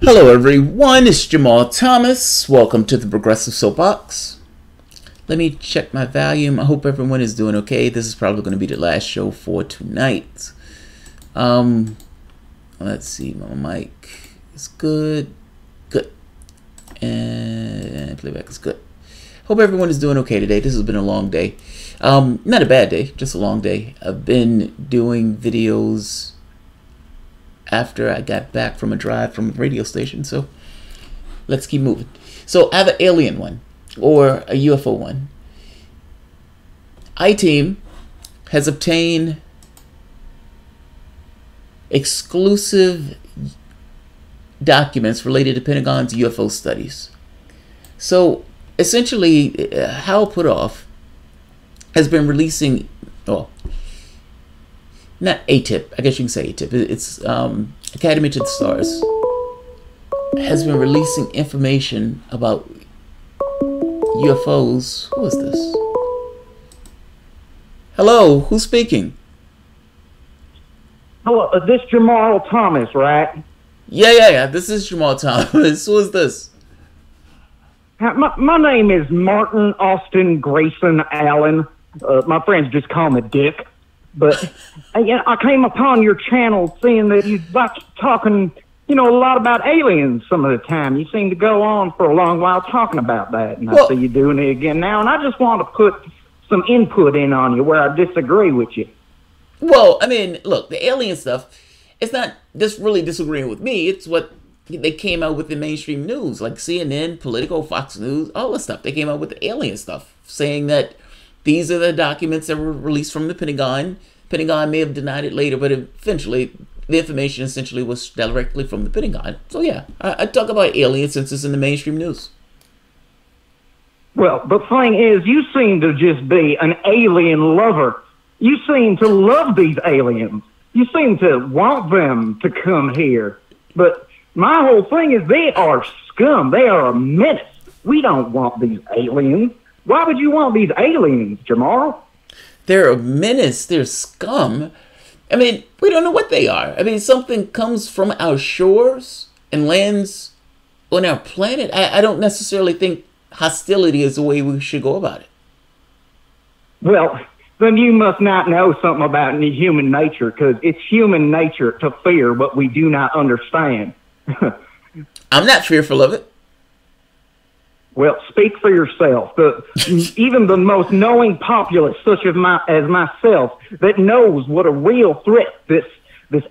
Hello everyone, it's Marlo Thomas. Welcome to the Progressive Soapbox. Let me check my volume. I hope everyone is doing okay. This is probably going to be the last show for tonight. Let's see, my mic is good. Good. And playback is good. Hope everyone is doing okay today. This has been a long day. Not a bad day, just a long day. I've been doing videos after I got back from a drive from a radio station, so let's keep moving. So I have an alien one, or a UFO one. I-Team has obtained exclusive documents related to Pentagon's UFO studies. So essentially, Hal Puthoff has been releasing, not ATIP, I guess you can say ATIP. It's Academy to the Stars has been releasing information about UFOs. Who is this? Hello, who's speaking? Hello, this is Marlo Thomas, right? Yeah. This is Marlo Thomas. Who is this? My name is Martin Austin Grayson Allen. My friends just call me Dick. But I came upon your channel seeing that you like talking, a lot about aliens some of the time. You seem to go on for a long while talking about that. And I see you doing it again now. And I just want to put some input in on you where I disagree with you. Well, I mean, look, the alien stuff, it's not just really disagreeing with me. It's what they came out with in mainstream news, like CNN, Politico, Fox News, all this stuff. They came out with the alien stuff, saying that these are the documents that were released from the Pentagon. Pentagon may have denied it later, but eventually the information essentially was directly from the Pentagon. So yeah, I talk about aliens since it's in the mainstream news. Well, the thing is, you seem to just be an alien lover. You seem to love these aliens. You seem to want them to come here. But my whole thing is they are scum. They are a menace. We don't want these aliens. Why would you want these aliens, Jamal? They're a menace. They're scum. I mean, we don't know what they are. I mean, something comes from our shores and lands on our planet. I don't necessarily think hostility is the way we should go about it. Well, then you must not know something about human nature, because it's human nature to fear what we do not understand. I'm not fearful of it. Well, speak for yourself. Even the most knowing populace, such as myself, that knows what a real threat this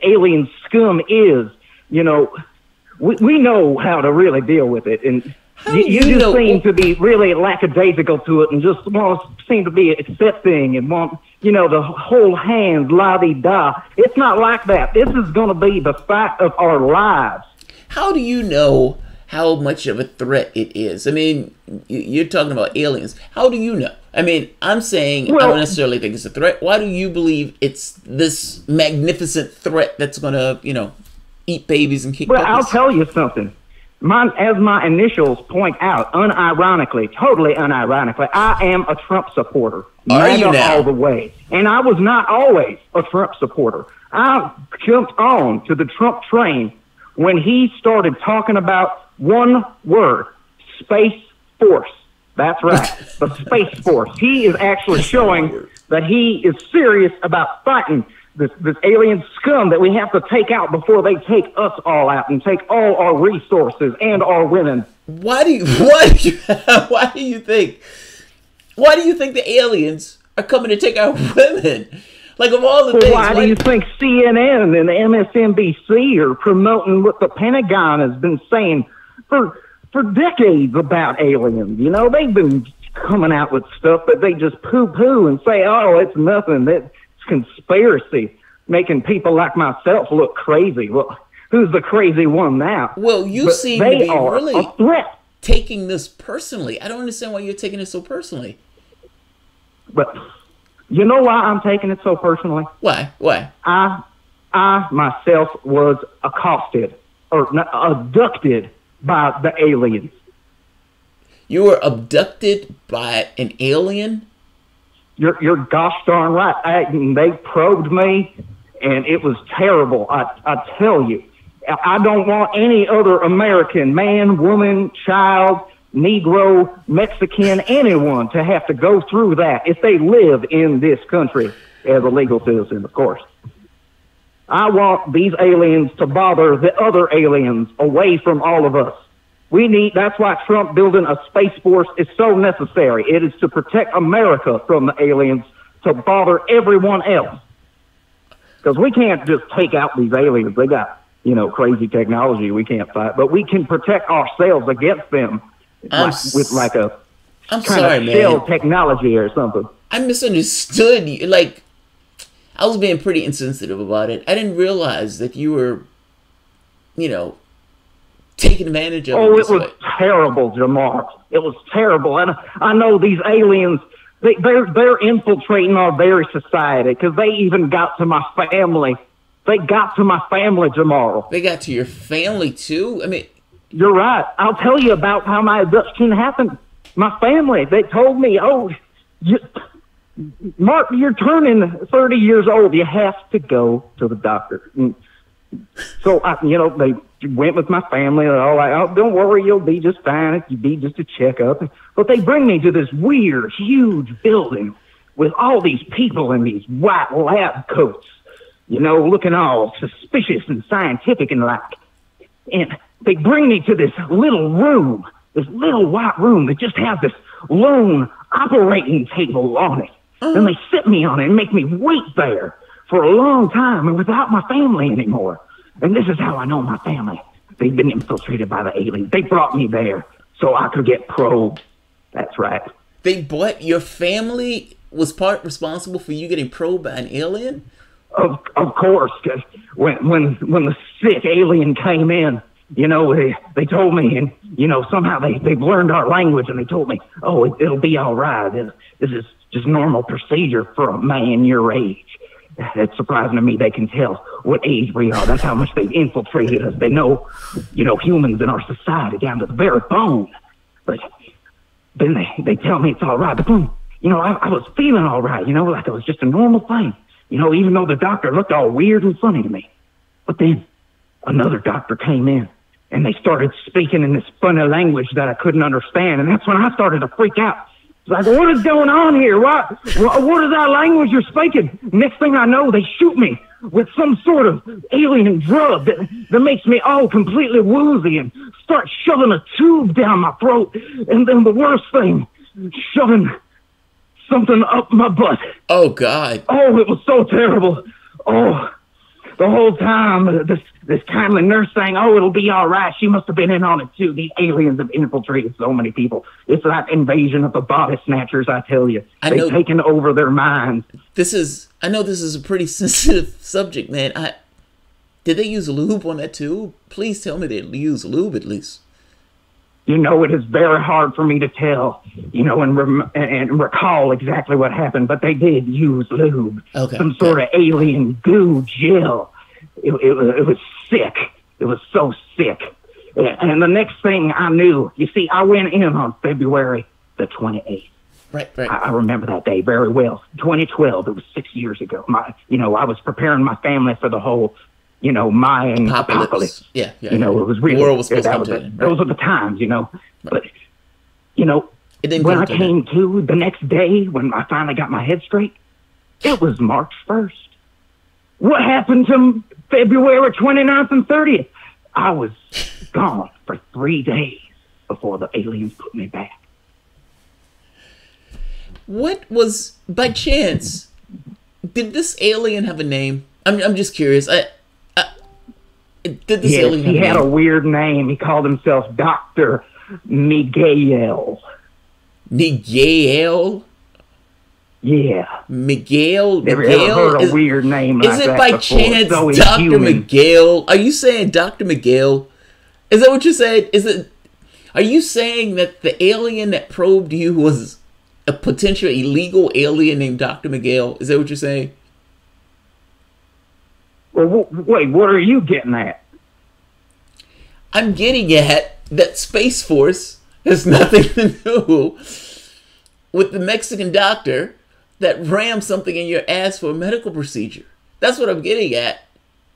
alien scum is, we know how to really deal with it. And you just seem to be really lackadaisical to it, and just seem to be accepting and want, the whole hand la-di-da. It's not like that. This is going to be the fight of our lives. How do you know how much of a threat it is? I mean, you're talking about aliens. How do you know? I mean, I'm saying I don't necessarily think it's a threat. Why do you believe it's this magnificent threat that's going to, eat babies and kick puppies? I'll tell you something. As my initials point out, unironically, totally unironically, I am a Trump supporter. Are you now? All the way. And I was not always a Trump supporter. I jumped on to the Trump train when he started talking about one word: Space Force. That's right, the Space Force. He is actually showing that he is serious about fighting this alien scum that we have to take out before they take us all out and take all our resources and our women. Why do you think the aliens are coming to take our women? Like, of all the things, why do you think CNN and MSNBC are promoting what the Pentagon has been saying for decades about aliens? They've been coming out with stuff that they just poo-poo and say, oh, it's nothing. It's conspiracy, making people like myself look crazy. Well, who's the crazy one now? Well, you seem to be really a threat, taking this personally. I don't understand why you're taking it so personally. But you know why I'm taking it so personally? Why? I myself was accosted or abducted by the aliens. You were abducted by an alien? You're gosh darn right. They probed me, and it was terrible. I tell you. I don't want any other American, man, woman, child, Negro, Mexican, anyone to have to go through that if they live in this country as a legal citizen, of course. I want these aliens to bother the other aliens away from all of us. That's why Trump building a Space Force is so necessary. It is to protect America from the aliens, to bother everyone else. Because we can't just take out these aliens. They got, crazy technology we can't fight, but we can protect ourselves against them with like a shell technology or something. I misunderstood you. Like, I was being pretty insensitive about it. I didn't realize that you were, taking advantage of it. Oh, it was terrible, Jamar. It was terrible. And I know these aliens, they're infiltrating our very society because they even got to my family. They got to my family, Jamar. They got to your family, too? I mean... You're right. I'll tell you about how my abduction happened. My family, they told me, Mark, you're turning 30 years old. You have to go to the doctor. And so, they went with my family. They're all like, oh, don't worry, you'll be just fine. It'll be just a checkup. But they bring me to this weird, huge building with all these people in these white lab coats, looking all suspicious and scientific and like. And they bring me to this little room, this little white room that just has this lone operating table on it. And they sit me on it and make me wait there for a long time and without my family anymore. And this is how I know my family. They've been infiltrated by the aliens. They brought me there so I could get probed. That's right. Your family was part responsible for you getting probed by an alien? Of course, because when the sick alien came in, they told me, and somehow they've learned our language, and they told me, it'll be all right. This is just normal procedure for a man your age. It's surprising to me they can tell what age we are. That's how much they've infiltrated us. They know, humans in our society down to the very bone. But then they tell me it's all right. But then, I was feeling all right, like it was just a normal thing. Even though the doctor looked all weird and funny to me. But then another doctor came in, and they started speaking in this funny language that I couldn't understand. And that's when I started to freak out. It's like, what is going on here? What is that language you're speaking? Next thing I know, they shoot me with some sort of alien drug that makes me all completely woozy and start shoving a tube down my throat. And then the worst thing, shoving something up my butt. Oh, God. Oh, it was so terrible. Oh, the whole time, this kindly nurse saying, it'll be all right. She must have been in on it, too. These aliens have infiltrated so many people. It's that invasion of the body snatchers, I tell you. They've taken over their minds. I know this is a pretty sensitive subject, man. Did they use lube on that, too? Please tell me they used lube, at least. It is very hard for me to tell, and recall exactly what happened, but they did use lube. Okay. Some sort of alien goo gel. It was sick. It was so sick. And the next thing I knew, you see, I went in on February the 28th. Right. I remember that day very well. 2012, it was 6 years ago. I was preparing my family for the whole Mayan apocalypse. Yeah. It was really, the world was supposed to come to it, right? Those are the times, But, it didn't when I came to the next day, when I finally got my head straight, it was March 1st. What happened to February 29th and 30th? I was gone for 3 days before the aliens put me back. What was, by chance, did this alien have a name? I'm just curious. Did this alien have a name? He had a weird name. He called himself Dr. Miguel. Miguel? Yeah. Miguel? Never ever heard a weird name like that. Is it by chance Dr. Miguel? Are you saying Dr. Miguel? Is that what you're saying? Are you saying that the alien that probed you was a potential illegal alien named Dr. Miguel? Is that what you're saying? Well, wait, what are you getting at? I'm getting at that Space Force has nothing to do with the Mexican doctor that rammed something in your ass for a medical procedure. That's what I'm getting at.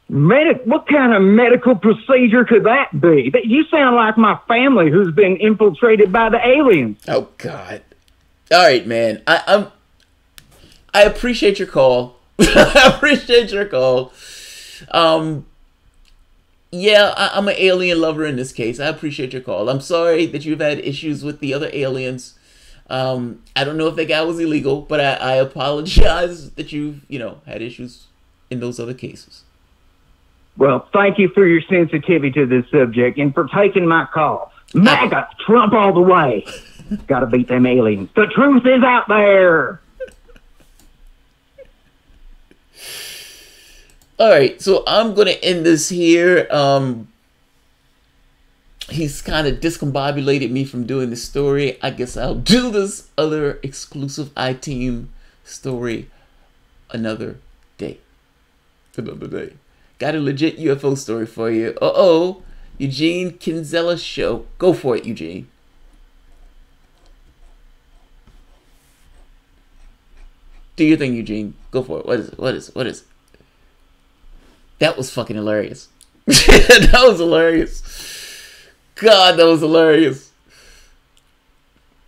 What kind of medical procedure could that be? You sound like my family who's been infiltrated by the aliens. Oh God! All right, man. I appreciate your call. I appreciate your call. Yeah, I'm an alien lover in this case. I appreciate your call. I'm sorry that you've had issues with the other aliens. I don't know if that guy was illegal, but I apologize that you've had issues in those other cases. Well, thank you for your sensitivity to this subject and for taking my call. MAGA, Trump all the way. Gotta beat them aliens. The truth is out there. All right, so I'm going to end this here. He's kind of discombobulated me from doing this story. I guess I'll do this other exclusive I-Team story another day. Got a legit UFO story for you. Uh-oh. Eugene Kinzella's show. Go for it, Eugene. Do your thing, Eugene. Go for it. What is it? That was fucking hilarious. That was hilarious. God, that was hilarious.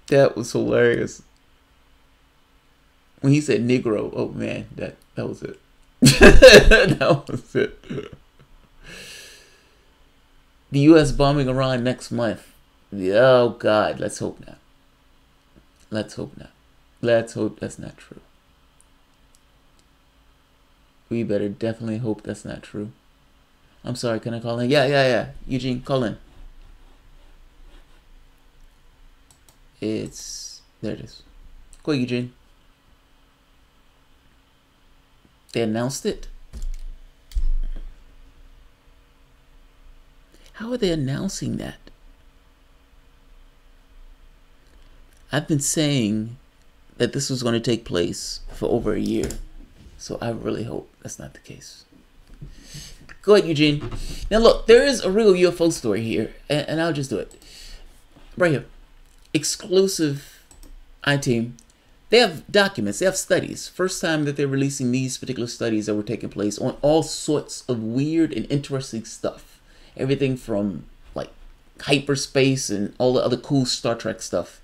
That was hilarious. When he said Negro, oh man, that was it. That was it. The U.S. bombing Iran next month. Oh God, let's hope not. Let's hope not. Let's hope that's not true. We better definitely hope that's not true. I'm sorry, can I call in? Yeah. Eugene, call in. There it is. Go, Eugene. They announced it? How are they announcing that? I've been saying that this was going to take place for over a year. So I really hope that's not the case. Go ahead, Eugene. Now look, there is a real UFO story here, and I'll just do it. Right here. Exclusive I-Team. They have documents, they have studies. First time that they're releasing these particular studies that were taking place on all sorts of weird and interesting stuff. Everything from like hyperspace and all the other cool Star Trek stuff.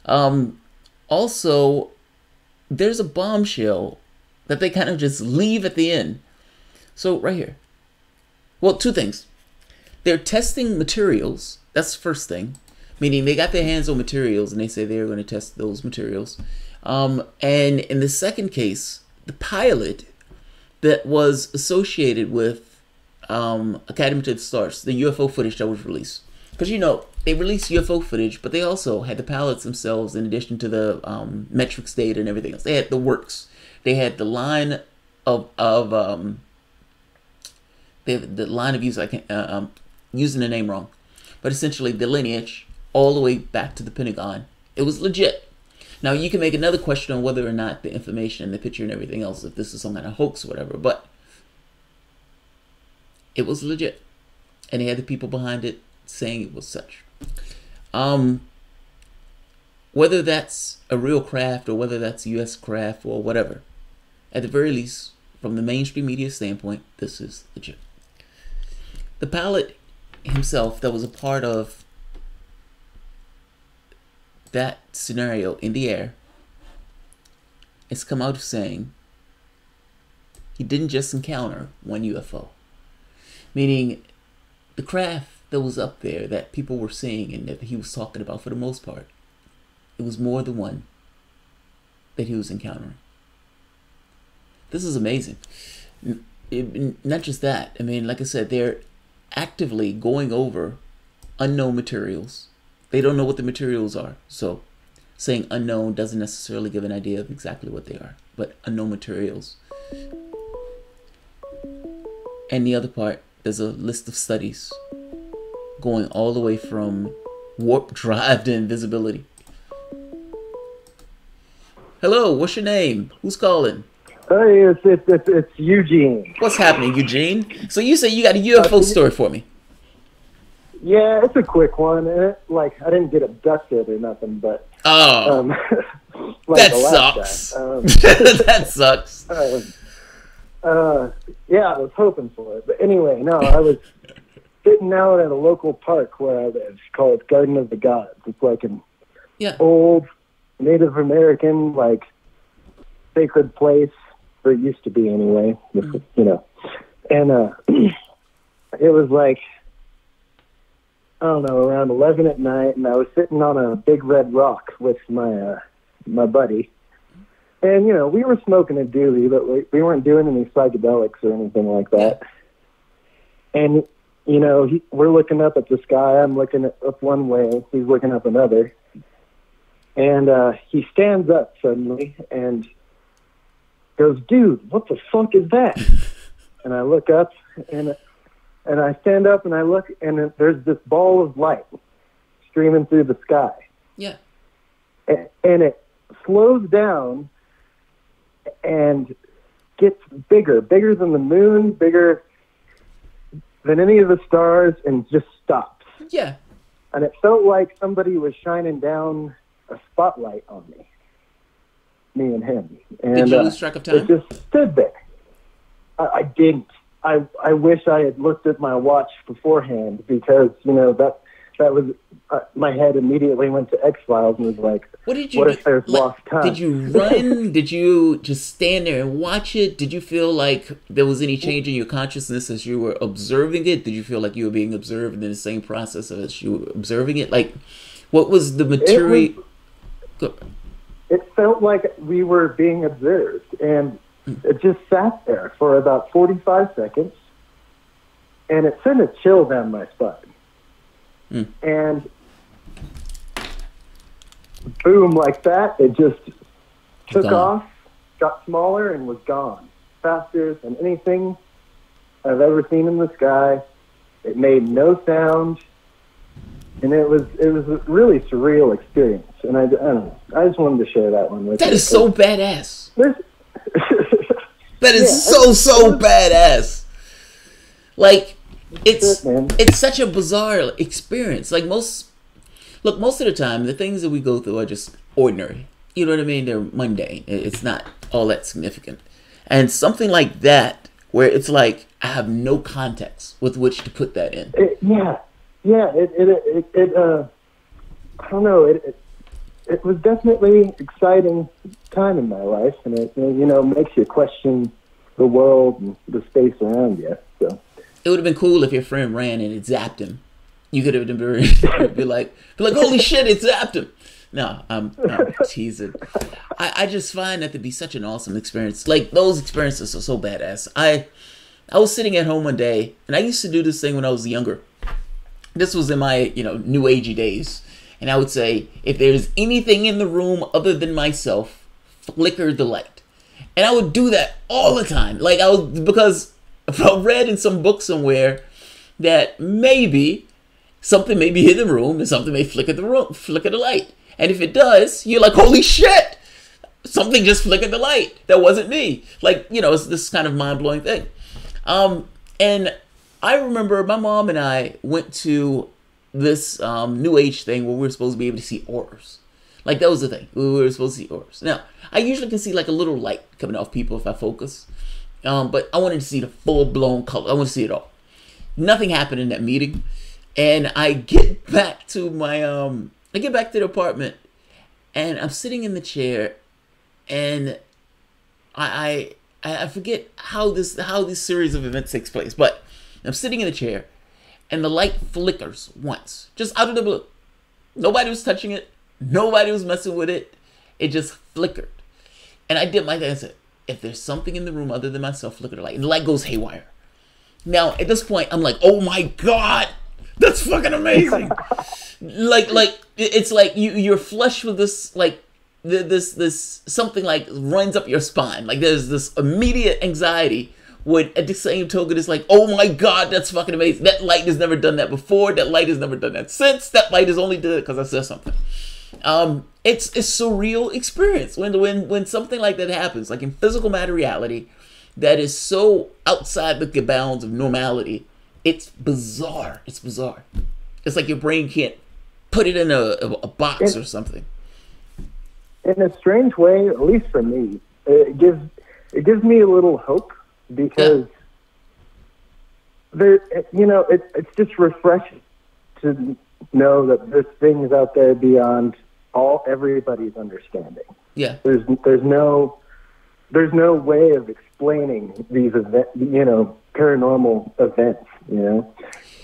Also, there's a bombshell that they kind of just leave at the end. So right here. Well, two things. They're testing materials. That's the first thing. Meaning they got their hands on materials and they say they're going to test those materials. And in the second case, the pilot that was associated with Academy to the Stars, the UFO footage that was released. Because, they released UFO footage, but they also had the pilots themselves in addition to the metrics data and everything else. They had the works. They had the line of use. I can't using the name wrong, but essentially the lineage all the way back to the Pentagon. It was legit. Now you can make another question on whether or not the information and the picture and everything else, if this is some kind of hoax or whatever, but it was legit, and they had the people behind it saying it was such. Whether that's a real craft or whether that's a U.S. craft or whatever, at the very least, from the mainstream media standpoint, this is legit. The pilot himself that was a part of that scenario in the air has come out saying he didn't just encounter one UFO. Meaning the craft that was up there that people were seeing and that he was talking about, for the most part, it was more than one that he was encountering. This is amazing. Not just that. I mean, like I said, they're actively going over unknown materials. They don't know what the materials are. So saying unknown doesn't necessarily give an idea of exactly what they are. But unknown materials. And the other part, there's a list of studies going all the way from warp drive to invisibility. Hello, what's your name? Who's calling? Hey, it's Eugene. What's happening, Eugene? So you say you got a UFO story for me? Yeah, it's a quick one. I didn't get abducted or nothing, but that sucks. That sucks. Yeah, I was hoping for it. But anyway, no, I was sitting out at a local park where I live called Garden of the Gods. It's like an old Native American, like, sacred place, or it used to be anyway, you know. And it was like, I don't know, around 11 at night, and I was sitting on a big red rock with my buddy. And, you know, we were smoking a doobie, but we weren't doing any psychedelics or anything like that. And, you know, we're looking up at the sky. I'm looking up one way. He's looking up another. And he stands up suddenly and goes, "Dude, what the fuck is that?" And I look up, and I stand up, and I look, and there's this ball of light streaming through the sky. Yeah. And it slows down and gets bigger than the moon, bigger than any of the stars, and just stops. Yeah. And it felt like somebody was shining down a spotlight on me and him. And did you lose track of time? It just stood there. I didn't. I wish I had looked at my watch beforehand, because, you know, that was my head immediately went to X-Files and was like, what if there's lost time? Did you run? Did you just stand there and watch it? Did you feel like there was any change in your consciousness as you were observing it? Did you feel like you were being observed in the same process as you were observing it? Like, what was the material? It felt like we were being observed, and it just sat there for about 45 seconds, and it sent a chill down my spine. And boom, like that, it just took off, got smaller, and was gone. Faster than anything I've ever seen in the sky. It made no sound, and it was a really surreal experience. And I don't know, I just wanted to share that one with you. That is so badass. That is so badass. Like, it's such a bizarre experience. Like, most of the time, the things that we go through are just ordinary. You know what I mean? They're mundane. It's not all that significant. And something like that, where it's like, I have no context with which to put that in. I don't know. It was definitely exciting time in my life, and it, you know, makes you question the world and the space around you. So it would have been cool if your friend ran and it zapped him. You could have be like, holy shit, it zapped him. No, I'm teasing. I just find that to be such an awesome experience. Like, those experiences are so badass. I was sitting at home one day, and I used to do this thing when I was younger. This was in my, you know, new agey days. And I would say, if there's anything in the room other than myself, flicker the light. And I would do that all the time. Like, because I read in some book somewhere that maybe something may be in the room and something may flicker the light. And if it does, you're like, holy shit, something just flickered the light. That wasn't me. Like, you know, it's this kind of mind-blowing thing. And I remember my mom and I went to this new age thing where we were supposed to be able to see auras. Like, that was the thing. We were supposed to see auras. Now, I usually can see like a little light coming off people if I focus. But I wanted to see the full-blown color. I want to see it all. Nothing happened in that meeting. And I get back to the apartment, and I'm sitting in the chair, and I forget how this series of events takes place, but I'm sitting in the chair, and the light flickers once, just out of the blue. Nobody was touching it. Nobody was messing with it. It just flickered. And I did my thing. I said, if there's something in the room other than myself, flicker the light. And the light goes haywire. Now, at this point, I'm like, oh my God, that's fucking amazing. like it's like you're flushed with this, like, this something like runs up your spine. Like, there's this immediate anxiety. When at the same token, it's like, oh my God, that's fucking amazing. That light has never done that before. That light has never done that since. That light has only done it because I said something. It's a surreal experience when something like that happens, like in physical matter reality, that is so outside the bounds of normality. It's bizarre. It's bizarre. It's like your brain can't put it in a box or something. In a strange way, at least for me, it gives me a little hope because there, you know, it's just refreshing to know that there's things out there beyond everybody's understanding. Yeah. There's no way of explaining these paranormal events,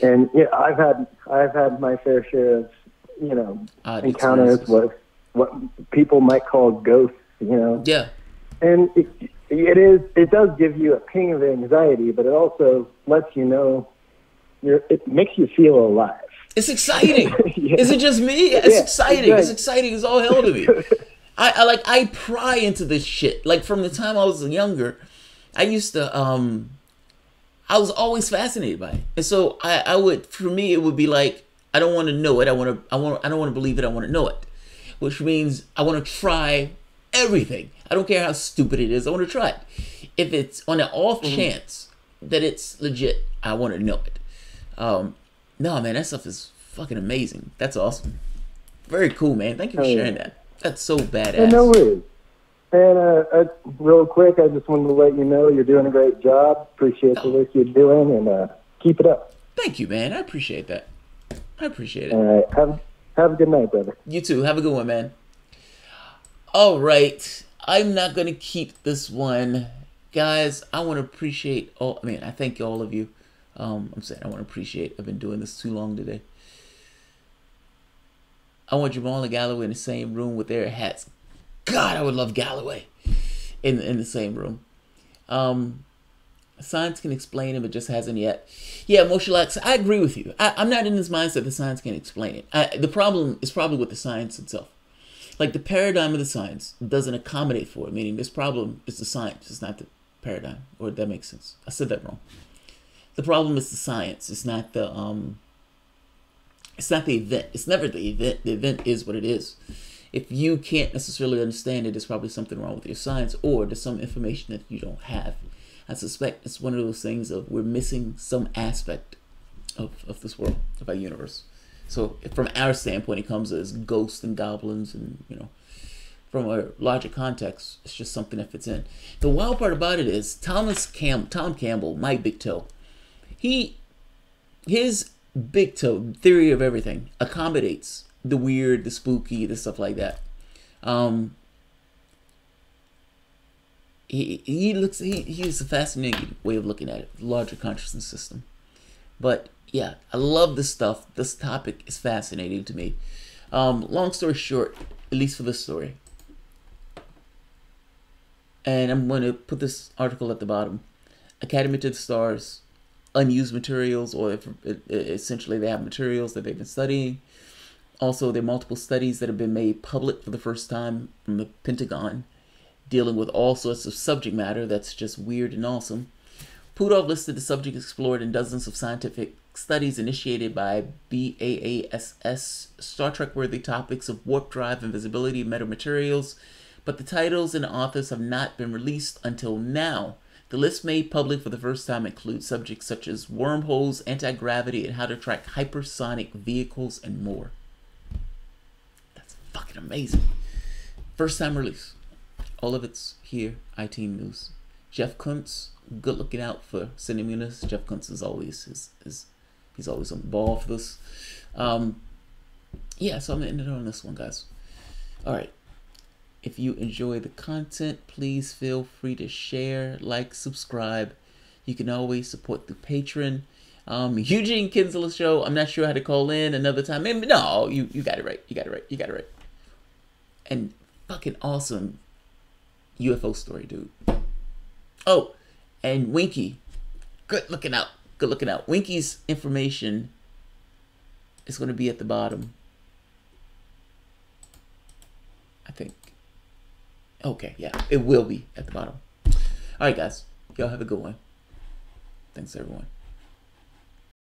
And I've had my fair share of, encounters with what people might call ghosts, Yeah. And it does give you a ping of anxiety, but it also lets you know it makes you feel alive. It's exciting. Yeah. Is it just me? It's exciting. Exactly. It's exciting as all hell to me. I pry into this shit. Like from the time I was younger, I used to I was always fascinated by it. And so I would, for me it would be like, I don't want to know it. I don't want to believe it. I want to know it. Which means I want to try everything. I don't care how stupid it is. I want to try it. If it's on an off chance that it's legit, I want to know it. No, man, that stuff is fucking amazing. That's awesome. Very cool, man. Thank you for sharing that. That's so badass. No worries. And real quick, I just wanted to let you know you're doing a great job. Appreciate the work you're doing, and keep it up. Thank you, man. I appreciate that. I appreciate it. All right. Have a good night, brother. You too. Have a good one, man. All right. I'm not going to keep this one. Guys, I want to appreciate I thank all of you. I'm saying I want to appreciate. I've been doing this too long today. I want Jamal and Galloway in the same room with their hats. God, I would love Galloway in the same room. Science can explain it, but just hasn't yet. Yeah, emotional access. I agree with you. I'm not in this mindset that science can explain it. The problem is probably with the science itself. Like the paradigm of the science doesn't accommodate for it. Meaning this problem is the science. It's not the paradigm. Or that makes sense. I said that wrong. The problem is the science. It's not the event. It's never the event. The event is what it is. If you can't necessarily understand it, there's probably something wrong with your science, or there's some information that you don't have. I suspect it's one of those things of we're missing some aspect of this world, of our universe. So from our standpoint, it comes as ghosts and goblins, and from a larger context, it's just something that fits in. The wild part about it is Tom Campbell, my big toe. His big toe theory of everything accommodates the weird, the spooky, the stuff like that. He has a fascinating way of looking at it, larger consciousness system. But yeah, I love this stuff. This topic is fascinating to me. Long story short, at least for this story, and I'm going to put this article at the bottom. Academy to the Stars, unused materials, or essentially they have materials that they've been studying. Also, there are multiple studies that have been made public for the first time from the Pentagon, dealing with all sorts of subject matter that's just weird and awesome. Pudov listed the subject explored in dozens of scientific studies initiated by BAASS, Star Trek-worthy topics of warp drive, invisibility, metamaterials, but the titles and the authors have not been released until now. The list made public for the first time includes subjects such as wormholes, anti-gravity, and how to track hypersonic vehicles and more. That's fucking amazing. First time release. All of it's here, iTeam News. Jeff Kuntz, good looking out for sending me this. Jeff Kuntz is always he's always on the ball for this. Yeah, so I'm gonna end it on this one, guys. Alright. If you enjoy the content, please feel free to share, like, subscribe. You can always support the Patreon. Eugene Kinsella Show. I'm not sure how to call in another time. Maybe, no, you got it right. You got it right. And fucking awesome UFO story, dude. Oh, and Winkie. Good looking out. Winkie's information is going to be at the bottom, I think. Okay, yeah, it will be at the bottom. All right, guys. Y'all have a good one. Thanks, everyone.